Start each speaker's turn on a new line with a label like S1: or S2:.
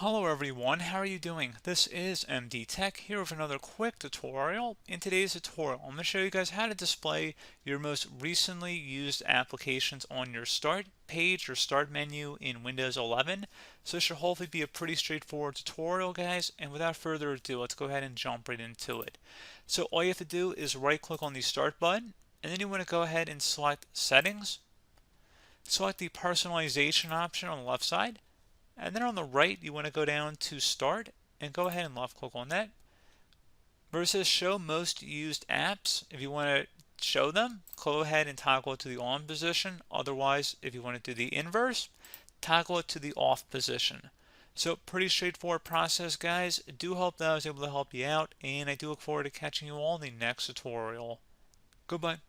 S1: Hello everyone, how are you doing? This is MD Tech here with another quick tutorial. In today's tutorial, I'm going to show you guys how to display your most recently used applications on your start page or start menu in Windows 11. So this should hopefully be a pretty straightforward tutorial, guys, and without further ado, let's go ahead and jump right into it. So all you have to do is right click on the start button, and then you want to go ahead and select settings. Select the personalization option on the left side. And then on the right, you want to go down to Start and go ahead and left click on that. Where it says Show Most Used Apps, if you want to show them, go ahead and toggle it to the on position. Otherwise, if you want to do the inverse, toggle it to the off position. So pretty straightforward process, guys. I do hope that I was able to help you out, and I do look forward to catching you all in the next tutorial. Goodbye.